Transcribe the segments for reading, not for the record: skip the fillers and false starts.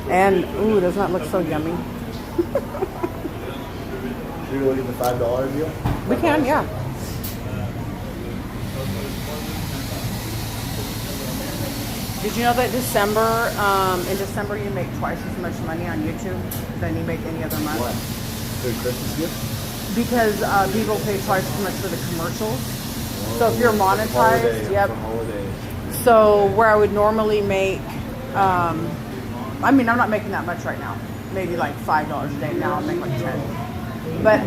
And, ooh, doesn't that look so yummy? You're looking at the $5 deal? We can, yeah. Did you know that in December you make twice as much money on YouTube than you make any other month? What? Good Christmas gift? Because people pay twice as much for the commercials. Whoa. So if you're monetized, Holiday, yep. from holidays. So where I would normally make, I mean, I'm not making that much right now. Maybe like $5 a day now. I make like 10. But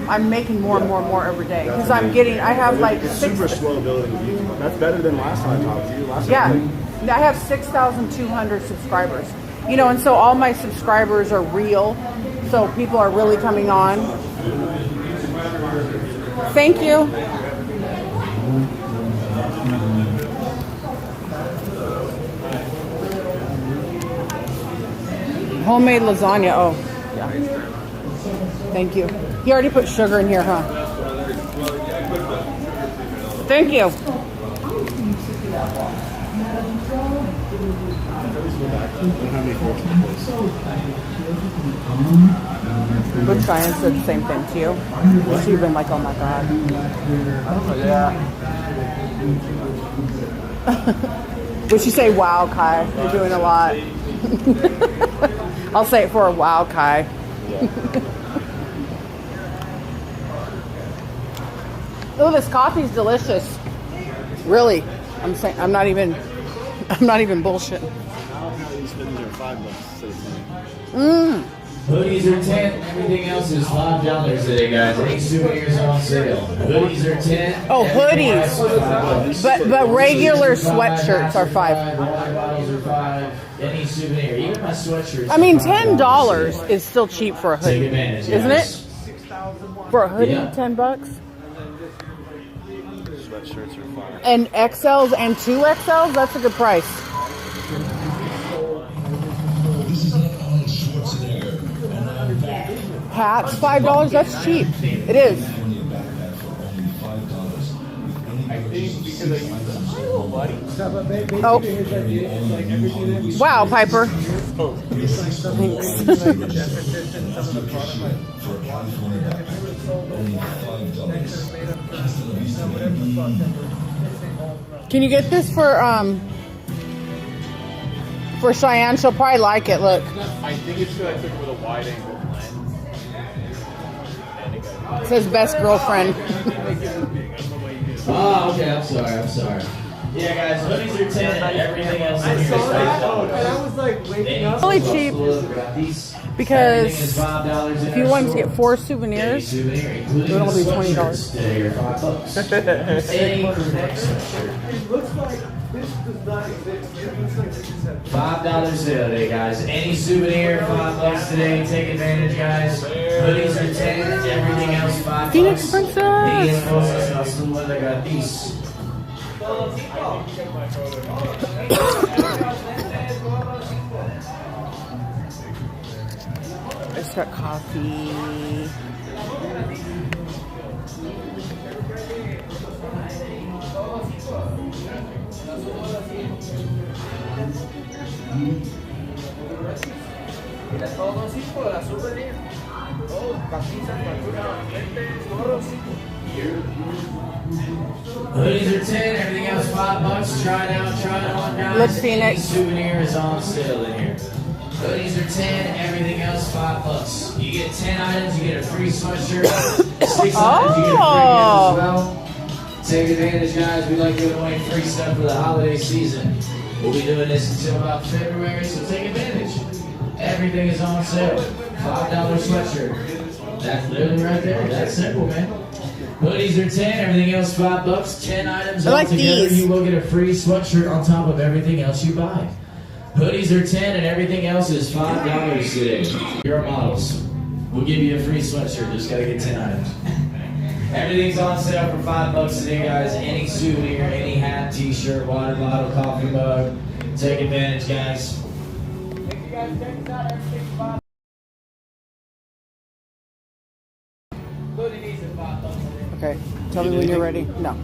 I'm making more and more every day because I have like it's super slow building YouTube. That's better than last time I talked to you. Last time I have 6,200 subscribers. You know, and so all my subscribers are real. So people are really coming on. Thank you. Homemade lasagna. Oh, yeah. Thank you. You already put sugar in here, huh? Thank you. Good Cheyenne said the same thing to you. She's been like, oh my God. Yeah. Would she say, wow, Kai? You're doing a lot. I'll say it for a wow, Kai. Oh, this coffee's delicious. Really. I'm not even bullshitting. Hoodies are 10, everything else is $5 today, guys. Any souvenirs on sale. Hoodies are 10. Oh, hoodies. But regular sweatshirts are $5. Water bottles are $5. Any souvenir, even my sweatshirts. I mean, $10 is still cheap for a hoodie, Take advantage, isn't guys. it? For a hoodie, Yeah. $10. Sweatshirts are fire. And XLs and 2XLs, that's a good price. Hats, $5, that's cheap. It is. Oh. Wow, Piper. Thanks. Can you get this for Cheyenne? She'll probably like it. Look. I think it's good. I took it with a wide angle lens. It says best girlfriend. Oh, okay. I'm sorry. Yeah, guys, hoodies are 10 and everything else is And I was like waking up. Really cheap because if you want to get 4 souvenirs, it would only be $20. It looks like this does not exist. It looks like this is a $5 sale today, guys. Any souvenir, $5 today. Take advantage, guys. Hoodies are 10, everything else $5. Phoenix Princess. It's got coffee. Hoodies are 10, everything else $5. Try it out, try it on, guys. Look, Phoenix. Souvenir is on sale in here. Hoodies are 10, everything else $5. You get 10 items, you get a free sweatshirt. 6 items, you get a free gift as well. Take advantage, guys. We like giving away free stuff for the holiday season. We'll be doing this until about February, so take advantage. Everything is on sale. $5 sweatshirt. That's literally right there. That's simple, man. Hoodies are 10, everything else $5. 10 items I like altogether. these. You will get a free sweatshirt on top of everything else you buy. Hoodies are 10 and everything else is $5 today. Your models. We'll give you a free sweatshirt. Just gotta get 10 items. Everything's on sale for $5 today, guys. Any souvenir, any hat, t-shirt, water bottle, coffee mug. Take advantage, guys. Thank you guys. Check this out. Everything's $5. Hoodies are $5. Okay, tell me when you're ready. No.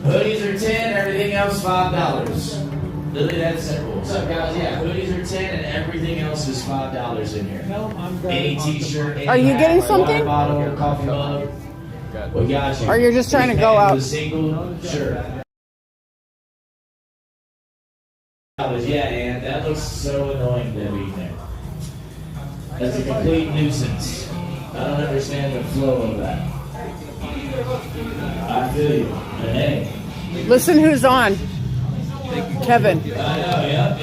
Hoodies are 10, everything else $5. Literally that simple. What's up, guys? Yeah, hoodies are 10 and everything else is $5 in here. Any t-shirt, any Are you hat, getting water something? bottle, coffee mug. We got you. Or you're just trying to go out? A single shirt. Yeah, and that looks so annoying, Debbie. There. That's a complete nuisance. I don't understand the flow of that. I feel you. But hey. Listen who's on. Kevin. I know, yep.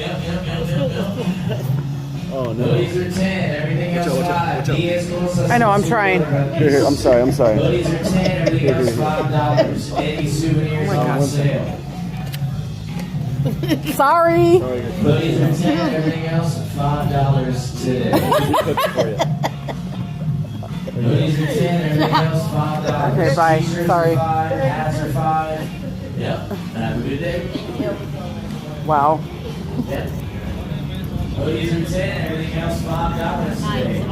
Oh no. Hoodies are 10, everything else Watch out, 5. watch I know, I'm trying. Here, I'm sorry. Hoodies are 10, everything else $5. Any souvenirs on sale. Sorry. Hoodies are 10, everything else $5 today. Hoodies are 10, everything else $5. Okay, bye. T-shirts Sorry. are 5, hats are 5. Yep. Have a good day. Wow. Yeah. Hoodies are 10, everything else $5 today.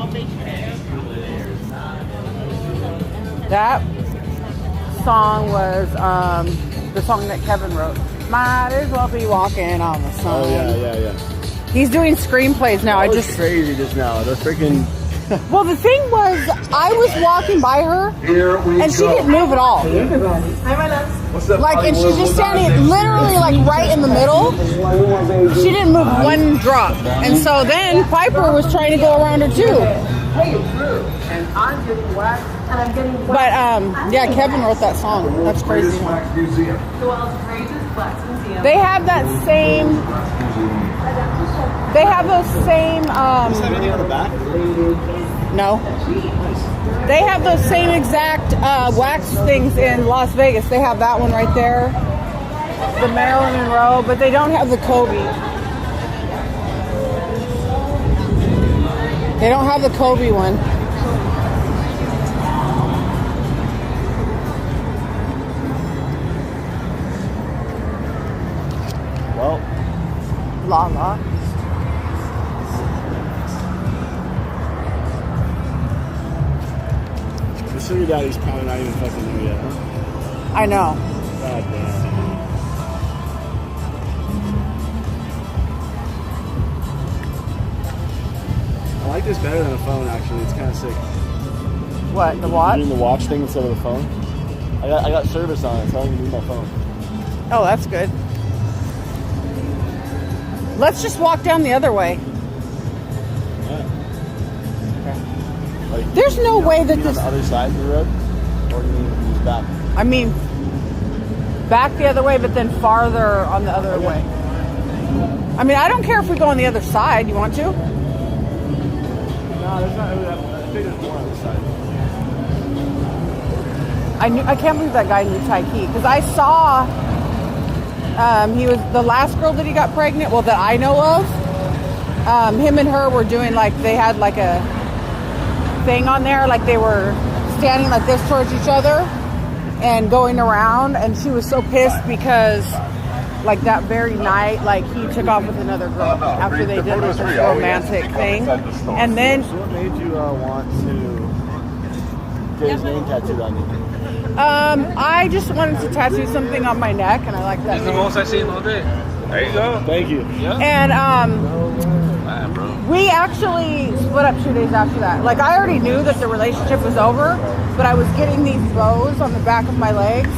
That song was the song that Kevin wrote. Might as well be walking on the sun. Oh yeah. He's doing screenplays now. That was crazy just now. The freaking. Well, the thing was, I was walking by her, and she didn't move at all. What's up? Like, and she's just standing literally like right in the middle. She didn't move one drop. And so then Piper was trying to go around her too. But yeah, Kevin wrote that song. That's crazy. They have that same. They have those same. Anything on the back? No. They have those same exact wax things in Las Vegas. They have that one right there, the Marilyn Monroe, but they don't have the Kobe. They don't have the Kobe one. Well, Lala. I'm sure your daddy's probably not even fucking there yet, huh? I know. God damn. I like this better than a phone, actually. It's kind of sick. What, the watch? Doing the watch thing instead of the phone. I got service on it, so I don't even need my phone. Oh, that's good. Let's just walk down the other way. Like, There's no way that on this... the other side of the road, or you mean use back? I mean, back the other way, but then farther on the other way. I mean, I don't care if we go on the other side. You want to? No, there's not. I think there's more on the side. I can't believe that guy knew Tai Chi because I saw he was the last girl that he got pregnant. Well, that I know of. Him and her were doing like they had like a thing on there, like they were standing like this towards each other and going around, and she was so pissed because like that very night like he took off with another girl after they did like this romantic thing. And then So what made you want to get his name tattooed on you? I just wanted to tattoo something on my neck, and I like that It's the name. most I've seen all day. There you go. Thank you. And we actually split up 2 days after that. Like, I already knew that the relationship was over, but I was getting these bows on the back of my legs,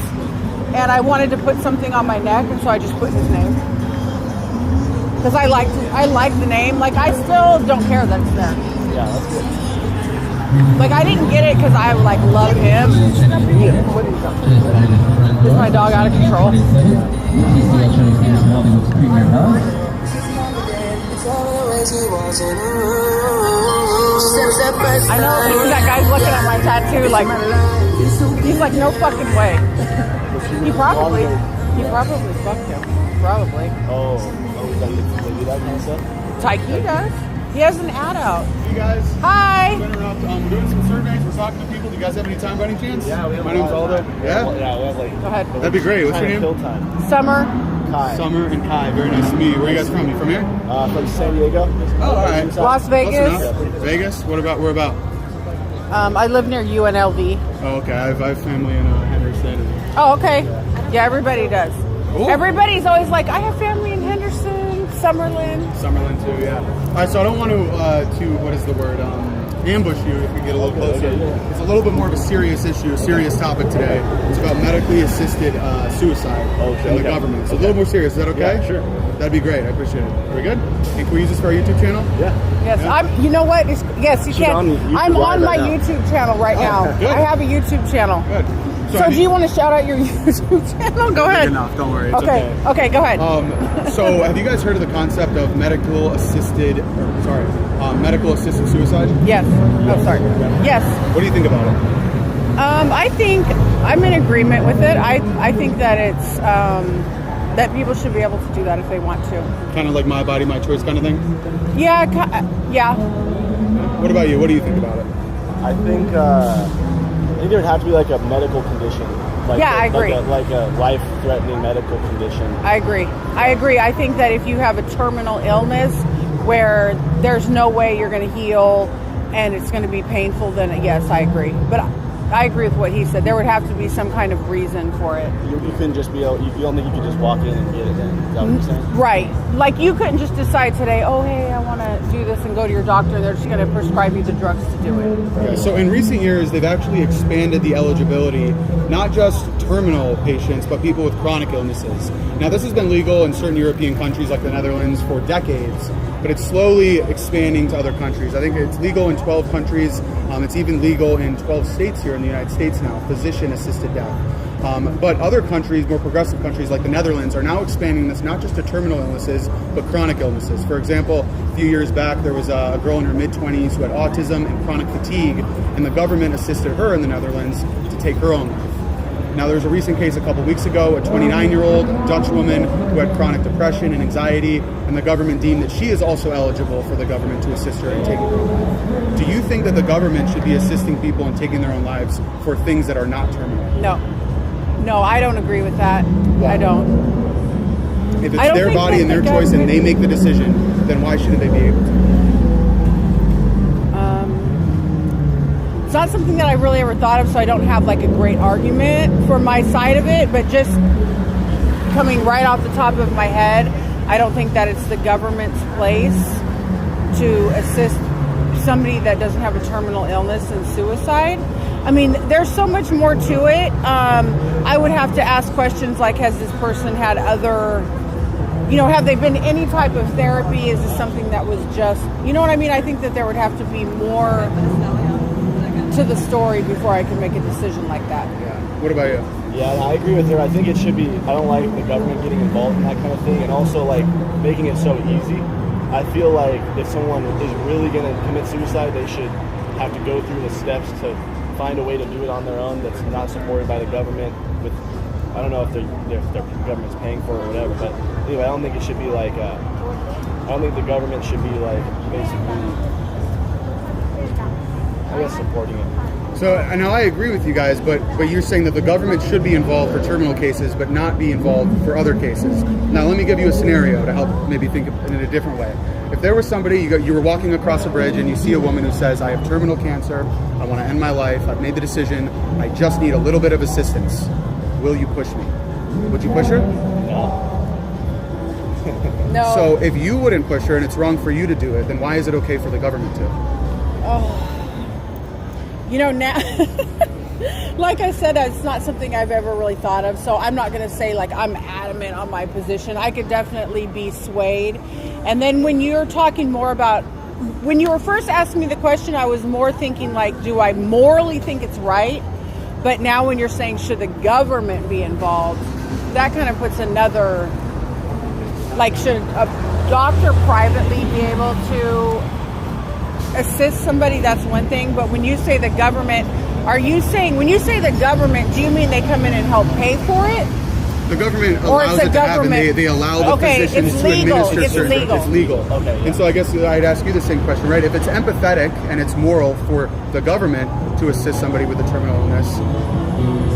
and I wanted to put something on my neck, and so I just put his name. Because I like the name. Like, I still don't care that it's there. Yeah, that's good. Like, I didn't get it because I, like, love him. Is my dog out of control? I know that guy's looking at my tattoo like, he's like, no fucking way. He probably fucked him. Probably. Oh, they do that kind of stuff? Tai Chi does. He has an ad out. You guys, Hi. we're doing some surveys. We're talking to people. Do you guys have any time by any chance? Yeah, we have My name's Aldo. Yeah? Yeah, we have like... Go ahead. That'd be great. What's your kind of name? fill time. Summer. Kai. Summer and Kai. Very nice to meet you. Where are you guys from? You from here? From San Diego. Oh, all right. Las Vegas. Close enough. Vegas? What about, where about? I live near UNLV. Oh, okay. I have family in Henderson. Oh, okay. Yeah, everybody does. Cool. Everybody's always like, I have family in Henderson. Summerlin. Summerlin too, yeah. All right, so I don't want to what is the word? Ambush you if we get a little closer. Okay, yeah. It's a little bit more of a serious issue, a serious topic today. It's about medically assisted suicide in the government. So a little more serious. Is that okay? Yeah, sure. That'd be great. I appreciate it. Are we good? And can we use this for our YouTube channel? Yeah. Yes, Yeah. you know what? Yes, you She's can. on YouTube I'm Live on my right now. YouTube channel right now. good. I have a YouTube channel. Good. So do you want to shout out your YouTube channel? Go ahead. Enough. Don't worry. It's Okay. Okay, go ahead. So have you guys heard of the concept of medical assisted suicide? Yes. Oh, sorry. Yes. What do you think about it? I think I'm in agreement with it. I think that it's that people should be able to do that if they want to. Kind of like my body, my choice kind of thing? Yeah. Yeah. What about you? What do you think about it? I think there would have to be like a medical condition. Like Yeah, I agree. Like a life-threatening medical condition. I agree. I think that if you have a terminal illness where there's no way you're going to heal and it's going to be painful, then yes, I agree. But I agree with what he said. There would have to be some kind of reason for it. You couldn't just be able, you don't think you could just walk in and get it then? Is that what you're saying? Right. Like you couldn't just decide today, oh, hey, I want to do this and go to your doctor and they're just going to prescribe you the drugs to do it. Yeah, so in recent years, they've actually expanded the eligibility, not just terminal patients, but people with chronic illnesses. Now, this has been legal in certain European countries like the Netherlands for decades, but it's slowly expanding to other countries. I think it's legal in 12 countries. It's even legal in 12 states here in the United States now, physician-assisted death. But other countries, more progressive countries like the Netherlands, are now expanding this not just to terminal illnesses, but chronic illnesses. For example, a few years back, there was a girl in her mid-20s who had autism and chronic fatigue, and the government assisted her in the Netherlands to take her own life. Now, there was a recent case a couple weeks ago, a 29-year-old Dutch woman who had chronic depression and anxiety, and the government deemed that she is also eligible for the government to assist her in taking her own life. Do you think that the government should be assisting people in taking their own lives for things that are not terminal? No, I don't agree with that. Why? I don't. If I it's don't their think body that and their the choice and government- they make the decision, then why shouldn't they be able to? It's not something that I really ever thought of, so I don't have like a great argument for my side of it, but just coming right off the top of my head, I don't think that it's the government's place to assist somebody that doesn't have a terminal illness and suicide. I mean, there's so much more to it. I would have to ask questions like, has this person had other, have they been any type of therapy? Is this something that was just, you know what I mean? I think that there would have to be more to the story before I can make a decision like that. Yeah. What about you? Yeah, I agree with her. I think it should be, I don't like the government getting involved in that kind of thing, and also like making it so easy. I feel like if someone is really going to commit suicide, they should have to go through the steps to find a way to do it on their own that's not supported by the government. With, I don't know if their government's paying for it or whatever, but anyway, I don't think it should be like, I don't think the government should be like basically, I guess, supporting it. So now I agree with you guys, but you're saying that the government should be involved for terminal cases, but not be involved for other cases. Now let me give you a scenario to help maybe think in a different way. If there was somebody, you were walking across a bridge and you see a woman who says, I have terminal cancer, I want to end my life, I've made the decision, I just need a little bit of assistance. Will you push me? Would you push her? No. So if you wouldn't push her and it's wrong for you to do it, then why is it okay for the government to? Now, like I said, it's not something I've ever really thought of, so I'm not going to say like I'm adamant on my position. I could definitely be swayed. And then when you're talking more about, when you were first asking me the question, I was more thinking like, do I morally think it's right? But now when you're saying, should the government be involved, that kind of puts another, like, should a doctor privately be able to assist somebody? That's one thing. But when you say the government, when you say the government, do you mean they come in and help pay for it? The government Or allows it's it a to happen. government- They allow the Okay, physicians it's to legal. administer It's certain. legal. It's legal. Okay, yeah. And so I guess I'd ask you the same question, right? If it's empathetic and it's moral for the government to assist somebody with a terminal illness,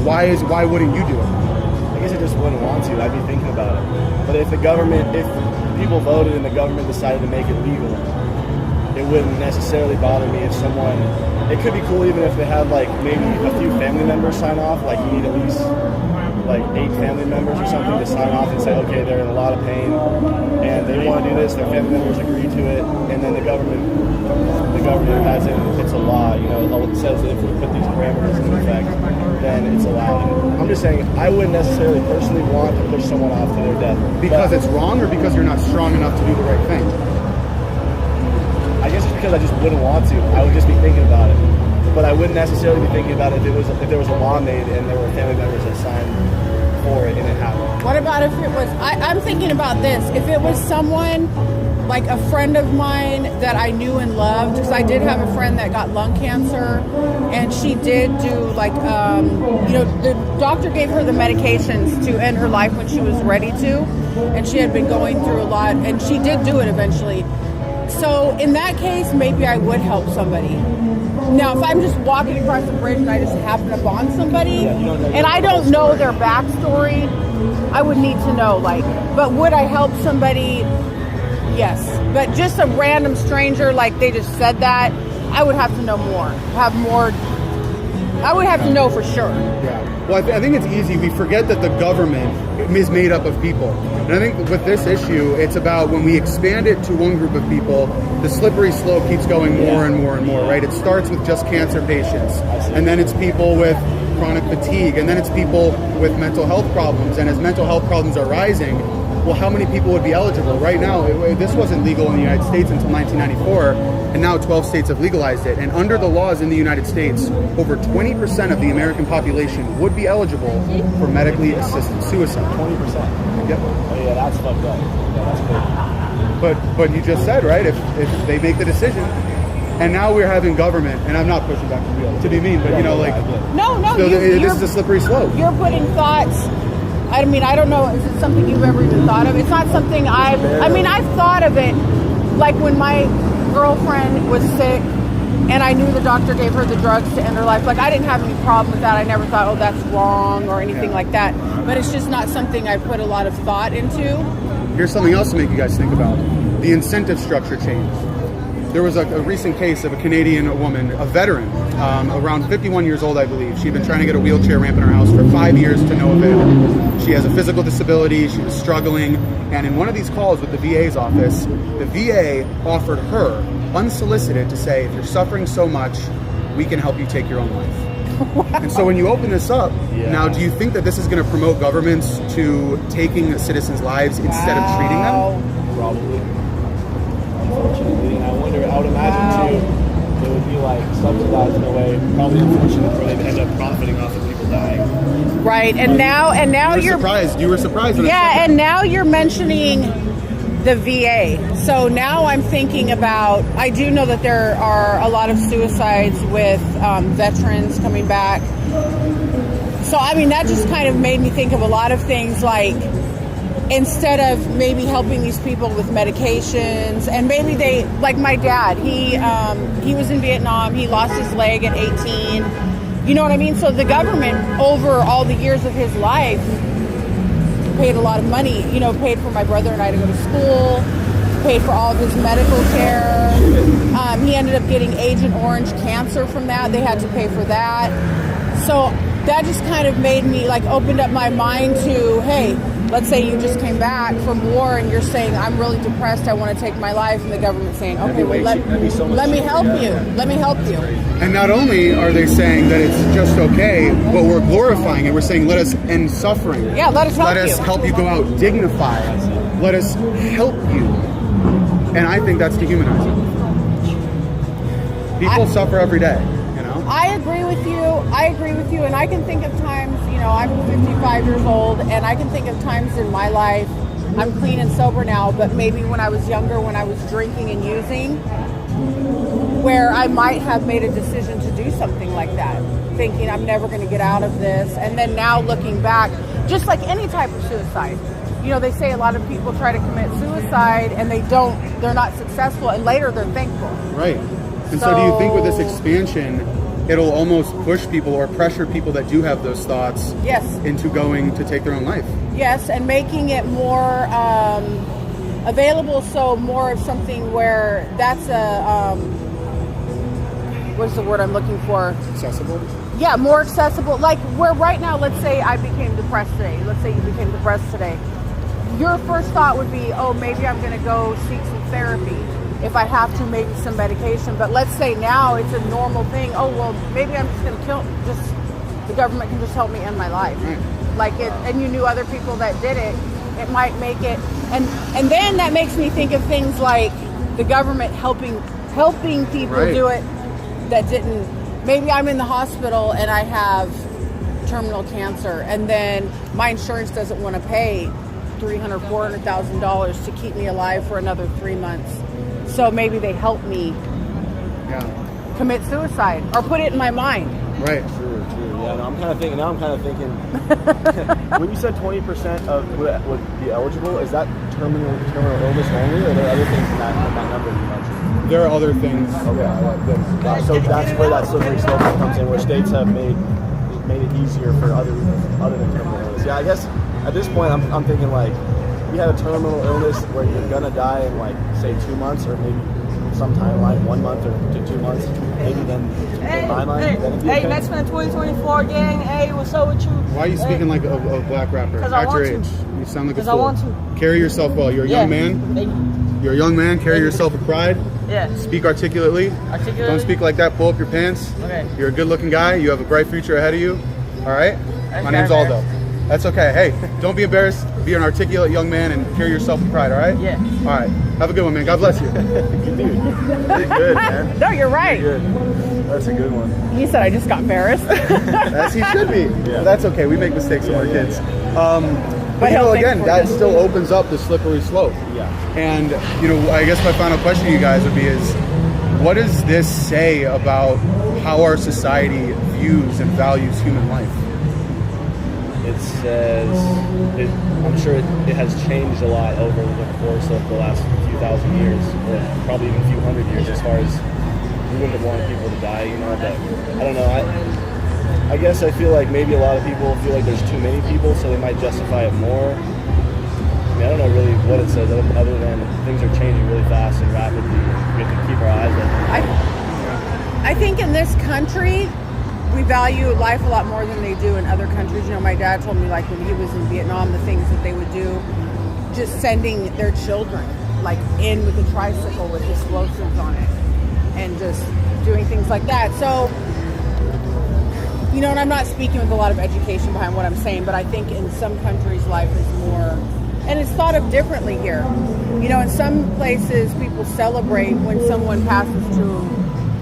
why wouldn't you do it? I guess I just wouldn't want to. I'd be thinking about it. But if people voted and the government decided to make it legal, it wouldn't necessarily bother me if someone, it could be cool even if they have like maybe a few family members sign off, like you need at least like 8 family members or something to sign off and say, okay, they're in a lot of pain and they want to do this, their family members agree to it, and then the government as in it's a law, you know, it says that if we put these parameters in effect, then it's allowed. And I'm just saying, I wouldn't necessarily personally want to push someone off to their death. Because it's wrong, or because you're not strong enough to do the right thing? I guess it's because I just wouldn't want to. I would just be thinking about it. But I wouldn't necessarily be thinking about it if there was a law made and there were family members that signed for it and it happened. What about if it was, I'm thinking about this, if it was someone, like a friend of mine that I knew and loved, because I did have a friend that got lung cancer, and she did do like, you know, the doctor gave her the medications to end her life when she was ready to, and she had been going through a lot, and she did do it eventually. So in that case, maybe I would help somebody. Now, if I'm just walking across the bridge and I just happen upon somebody, and I don't know their backstory, I would need to know, like, but would I help somebody? Yes. But just a random stranger, like they just said that, I would have to know more. I would have to know for sure. Yeah. Well, I think it's easy. We forget that the government is made up of people. And I think with this issue, it's about when we expand it to one group of people, the slippery slope keeps going more and more and more, right? It starts with just cancer patients, and then it's people with chronic fatigue, and then it's people with mental health problems. And as mental health problems are rising, well, how many people would be eligible? Right now, this wasn't legal in the United States until 1994, and now 12 states have legalized it. And under the laws in the United States, over 20% of the American population would be eligible for medically assisted suicide. 20%? Yep. Oh yeah, that's fucked up. Yeah, that's crazy. But you just said, right, if they make the decision, and now we're having government, and I'm not pushing back to be mean, but you know, like, No, so this is a slippery slope. You're putting thoughts. I mean, I don't know. Is it something you've ever even thought of? It's not something I've thought of it. Like when my girlfriend was sick and I knew the doctor gave her the drugs to end her life. Like I didn't have any problem with that. I never thought, oh, that's wrong or anything like that. But it's just not something I put a lot of thought into. Here's something else to make you guys think about. The incentive structure change. There was a recent case of a Canadian woman, a veteran, around 51 years old, I believe. She'd been trying to get a wheelchair ramp in her house for 5 years to no avail. She has a physical disability, she was struggling, and in one of these calls with the VA's office, the VA offered her, unsolicited, to say, if you're suffering so much, we can help you take your own life. Wow. And so when you open this up, now do you think that this is going to promote governments to taking citizens' lives instead of treating them? Probably. Unfortunately, and I would imagine too, it would be like subsidized in a way, probably unfortunate, where they'd end up profiting off of people dying. Right, and now you're surprised. You were surprised. Yeah, and now you're mentioning the VA. So now I'm thinking about. I do know that there are a lot of suicides with veterans coming back. So I mean, that just kind of made me think of a lot of things, like, instead of maybe helping these people with medications, and maybe they, like my dad, he was in Vietnam, he lost his leg at 18, you know what I mean? So the government, over all the years of his life, paid a lot of money, you know, paid for my brother and I to go to school, paid for all of his medical care. He ended up getting Agent Orange cancer from that. They had to pay for that. So that just kind of made me, like, opened up my mind to, hey, let's say you just came back from war and you're saying, I'm really depressed, I want to take my life, and the government's saying, okay, well, let me help you. Let me help you. And not only are they saying that it's just okay, but we're glorifying it. We're saying, let us end suffering. Yeah, let us help you. Let us help you go out dignified. Let us help you. And I think that's dehumanizing. People suffer every day, you know? I agree with you, and I can think of times, you know, I'm 55 years old, and I can think of times in my life, I'm clean and sober now, but maybe when I was younger, when I was drinking and using, where I might have made a decision to do something like that, thinking I'm never going to get out of this, and then now looking back, just like any type of suicide, you know, they say a lot of people try to commit suicide, and they're not successful, and later they're thankful. Right. And so do you think with this expansion, it'll almost push people or pressure people that do have those thoughts into going to take their own life? Yes, and making it more available, so more of something where that's a, what's the word I'm looking for? Accessible? yeah, more accessible. Like where right now, let's say I became depressed today. Let's say you became depressed today. Your first thought would be, oh, maybe I'm going to go seek some therapy. If I have to, maybe some medication. But let's say now it's a normal thing. Oh, well, maybe I'm just going to the government can just help me end my life. Like it, and you knew other people that did it. It might make it, and then that makes me think of things like the government helping people do it that didn't. Maybe I'm in the hospital and I have terminal cancer, and then my insurance doesn't want to pay $300,000-$400,000 to keep me alive for another 3 months. So maybe they help me commit suicide or put it in my mind. Right. True. Yeah, I'm kind of thinking. When you said 20% of would be eligible, is that terminal illness only, or are there other things in that number you mentioned? There are other things. Okay. So that's where that slippery slope comes in, where states have made it easier for other than terminal illness. Yeah, I guess at this point I'm thinking like, you have a terminal illness where you're gonna die in like say 2 months, or maybe some timeline, 1 month or to 2 months, maybe then in my mind, then it'd be okay. Mexican 2024 gang. Hey, what's up with you? Why are you speaking like a black rapper? Because I want your age, to. you sound like a fool. Because I want to. Carry yourself well. You're a young man. Thank you. You're a young man. Carry yourself with pride. Yeah. Speak articulately. Don't speak like that. Pull up your pants. Okay. You're a good-looking guy. You have a bright future ahead of you. All right. My name's Aldo. That's okay. Hey, don't be embarrassed. Be an articulate young man and carry yourself with pride. All right. Yeah. All right. Have a good one, man. God bless you. You do. You're good, man. No, you're right. You're good. That's a good one. He said I just got embarrassed. As he should be. Yeah. But that's okay. We make mistakes when we're kids. But you know, again, that still opens up the slippery slope. Yeah. And you know, I guess my final question to you guys would be is, what does this say about how our society views and values human life? It says, I'm sure it has changed a lot over the course of the last few thousand years, or probably even a few hundred years, as far as we wouldn't have wanted people to die, you know, but I don't know. I guess I feel like maybe a lot of people feel like there's too many people, so they might justify it more. I mean, I don't know really what it says, other than things are changing really fast and rapidly, and we have to keep our eyes open. I think in this country, we value life a lot more than they do in other countries. You know, my dad told me, like, when he was in Vietnam, the things that they would do, just sending their children, like, in with a tricycle with explosives on it, and just doing things like that. So, you know, and I'm not speaking with a lot of education behind what I'm saying, but I think in some countries life is more, and it's thought of differently here. You know, in some places people celebrate when someone passes to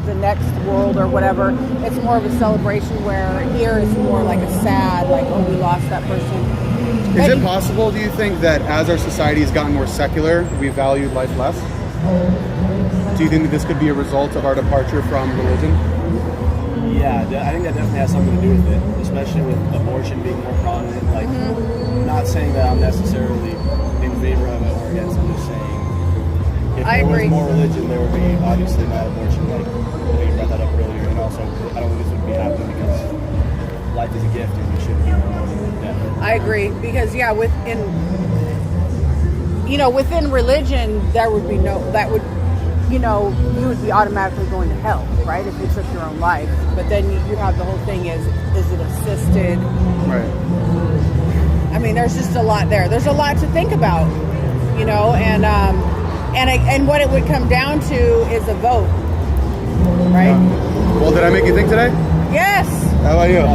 the next world or whatever. It's more of a celebration, where here it's more like a sad, like, oh, we lost that person. Is it possible, do you think, that as our society has gotten more secular, we value life less? Do you think that this could be a result of our departure from religion? Yeah, I think that definitely has something to do with it, especially with abortion being more prominent. Like, not saying that I'm necessarily in favor of it or against it, I'm just saying if there was more religion, there would be obviously not abortion. Like, you brought that up earlier, and also I don't think this would be happening because life is a gift and we shouldn't be promoting death. I agree, because within religion, there would be you would be automatically going to hell, right, if you took your own life. But then you have the whole thing is it assisted? Right. I mean, there's just a lot there. There's a lot to think about, you know, and what it would come down to is a vote, right? Well, did I make you think today? Yes. How about you?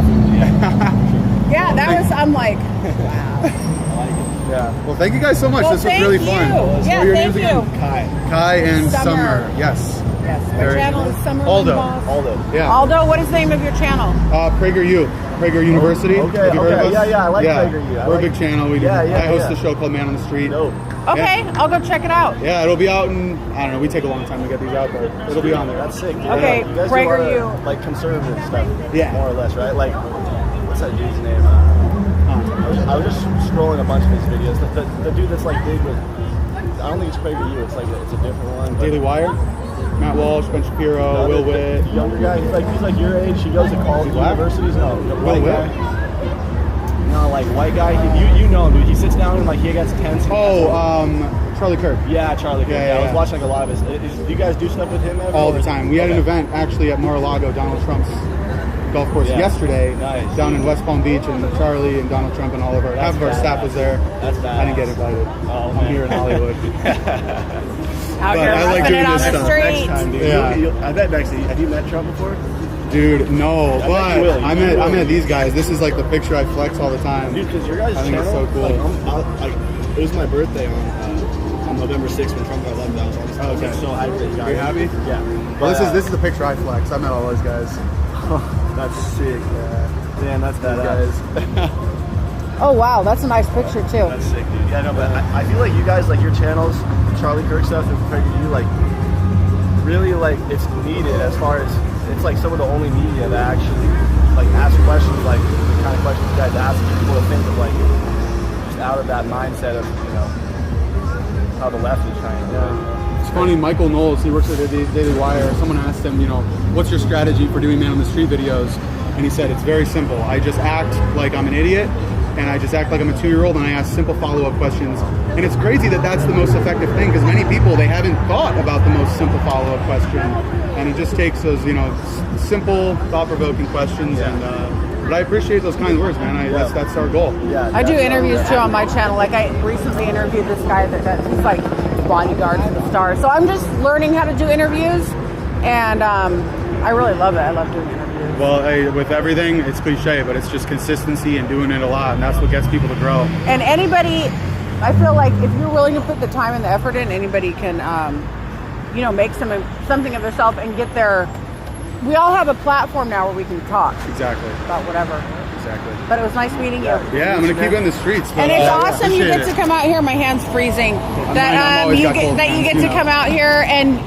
Yeah, I'm like, wow. Yeah. Well, thank you guys so much. Well, this was really fun. Yeah, thank you. Kai and Summer. Yes. Yes. My channel is Summer. Aldo. Yeah. Aldo, what is the name of your channel? Prager University. Okay. Have you heard of us? Yeah, I like PragerU. We're a big channel. I host the show called Man on the Street. Dope. Okay, I'll go check it out. Yeah, it'll be out in, I don't know, we take a long time to get these out, but it'll be on there. That's sick, dude. Okay, you guys PragerU. do a lot of, like, conservative stuff, Yeah. more or less, right? Like, what's that dude's name? I was just scrolling a bunch of his videos. The dude that's like big with, I don't think it's PragerU. It's it's a different one. Daily Wire. Matt Walsh, Ben Shapiro, Will Witt. The younger guy. He's like your age. He goes to college universities. No, the white guy. No, like white guy. You know him, dude. He sits down and like he gets tense. Charlie Kirk. Yeah, Charlie Kirk. Yeah. I was watching like a lot of his. Do you guys do stuff with him ever? All the time. We had an event actually at Mar-a-Lago, Donald Trump's golf course Yeah. yesterday Nice. down in West Palm Beach, and Charlie and Donald Trump and all of our half of our staff was there. That's I didn't get badass. invited. Oh, I'm man. here in Hollywood. Out But here I like roughing doing it on this the stuff. street. Next time, dude. Yeah. I bet next time. Have you met Trump before? Dude, no, bet but you will. I met these guys. This is like the picture I flex all the time. Dude, because your guys' I think channel, it's so cool. like, it was my birthday on November 6th when Trump got elected. I was Okay. so hyped that you got Are you it. happy? Yeah. Well, But, this is the picture I flex. I met all those guys. that's sick. Man, that's badass. Oh wow, that's a nice picture too. That's sick, dude. Yeah, no, but I feel like you guys, like your channels, Charlie Kirk stuff, and Craig, you like really like it's needed as far as it's like some of the only media that actually like ask questions like the kind of questions you guys ask people to think of like just out of that mindset of how the left is trying to do it. It's funny, Michael Knowles, he works at the Daily Wire. Someone asked him, what's your strategy for doing man on the street videos? And he said, it's very simple. I just act like I'm an idiot, and I just act like I'm a 2-year-old, and I ask simple follow-up questions. And it's crazy that that's the most effective thing, because many people, they haven't thought about the most simple follow-up question. And it just takes those, simple, thought-provoking questions. Yeah. But I appreciate those kind words, man. That's our goal. Yeah, I do that's interviews what too on my channel. Like I recently interviewed this guy he's like bodyguard for the stars. So I'm just learning how to do interviews, and I really love it. I love doing interviews. Well, hey, with everything, it's cliche, but it's just consistency and doing it a lot, and that's what gets people to grow. And anybody, I feel like if you're willing to put the time and the effort in, anybody can, make something of themselves and get their. We all have a platform now where we can talk Exactly. about whatever. Exactly. But it was nice meeting you. Yeah, I'm gonna keep it in the streets. But, And it's awesome you appreciate get to it. come out here. My hand's freezing. I'm That always you got get cold that you hands, get to come out here and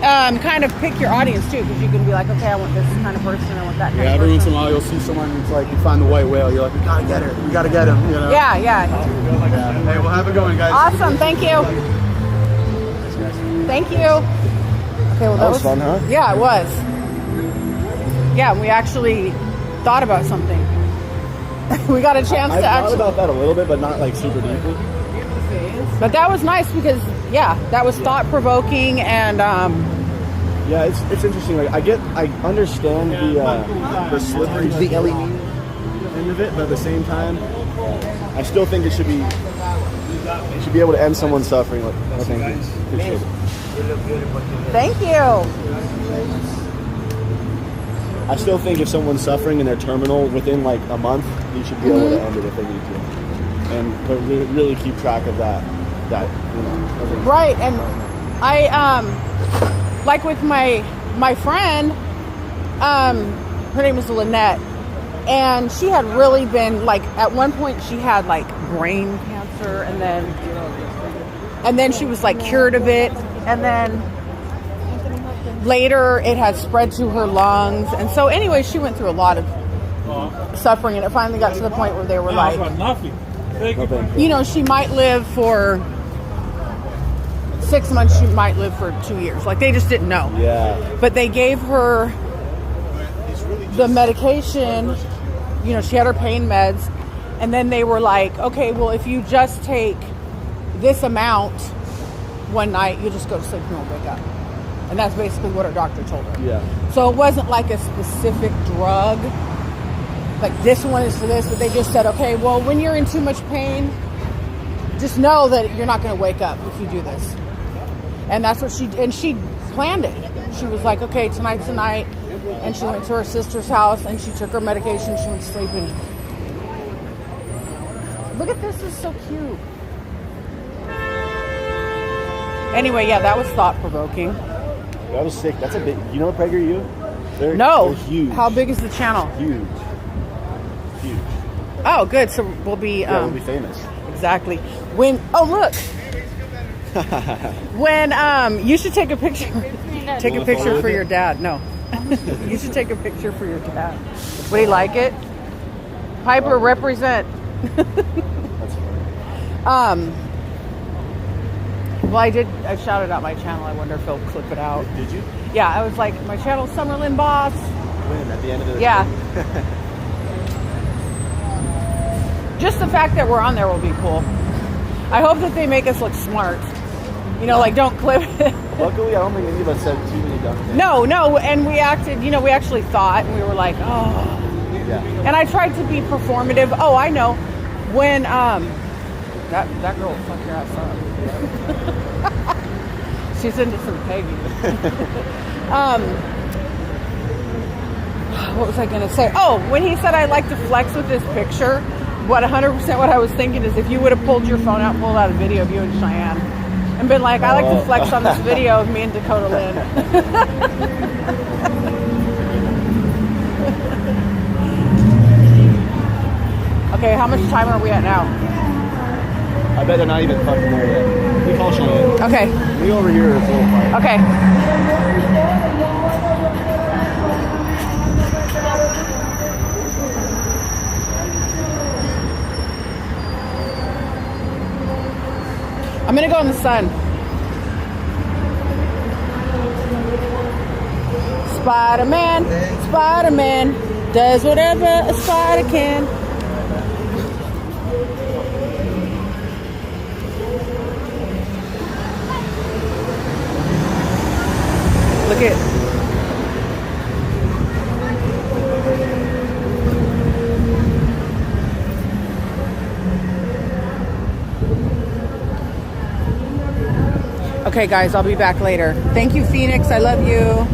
kind of pick your audience too, because you can be like, okay, I want this kind of person, I want that kind Yeah, of every once person. in a while you'll see someone who's like, you find the white whale, you're like, we gotta get her, we gotta get him, Yeah. Yeah. Hey, we'll have it going, guys. Awesome. Thank you. Thank you. Okay, well That was fun, huh? Yeah, it was. Yeah, we actually thought about something. We got a chance I to thought actually. about that a little bit, but not like super deeply. But that was nice because, that was thought provoking and. Yeah, it's interesting. Like I understand the slippery, the LED end of it, but at the same time, I still think it should be able to end someone's suffering. Like, oh, thank you. Appreciate it. Thank you. I still think if someone's suffering and they're terminal within like a month, you should be able to end it if they need to, but really keep track of that. Right, and I like with my friend, her name is Lynette, and she had really been like at one point she had like brain cancer, and then she was like cured of it, and then later it had spread to her lungs, and so anyway she went through a lot of suffering, and it finally got to the point where they were like, she might live for 6 months, she might live for 2 years. Like they just didn't know. Yeah. But they gave her the medication, she had her pain meds, and then they were like, okay, well, if you just take this amount one night, you'll just go to sleep and won't wake up. And that's basically what her doctor told her. Yeah. So it wasn't like a specific drug, like this one is for this, but they just said, okay, well, when you're in too much pain, just know that you're not going to wake up if you do this. And that's what she planned it. She was like, okay, tonight's the night. And she went to her sister's house and she took her medication. She went to sleep and look at this, is so cute. Anyway, that was thought provoking. That was sick. That's a big. You know what PragerU? They're huge. How big is the channel? Huge. Oh, good. So we'll be We'll be famous. Exactly. When look. When you should take a picture. Take a picture for your dad. No. You should take a picture for your dad. Would he like it? Piper, represent. That's funny. Well, I shouted out my channel. I wonder if he'll clip it out. Did you? Yeah, I was like, my channel's Summerlin Boss. When at the end of the Yeah. Just the fact that we're on there will be cool. I hope that they make us look smart. Like don't clip it. Luckily, I don't think any of us said too many dumb things. No, and we acted, we actually thought, and we were like, oh, Yeah. And I tried to be performative. Oh, I know. When that girl will fuck your ass up. She's into some pegging. What was I gonna say? Oh, when he said I like to flex with this picture, 100% what I was thinking is if you would have pulled your phone out, pulled out a video of you and Cheyenne, and been like, I like to flex on this video of me and Dakota Lynn. Okay, how much time are we at now? I bet they're not even fucking there yet. We call Cheyenne. Okay. We over here is a little quiet. Okay. I'm gonna go in the sun. Spider-Man, Spider-Man does whatever a spider can. Look at. Okay, guys, I'll be back later. Thank you, Phoenix. I love you.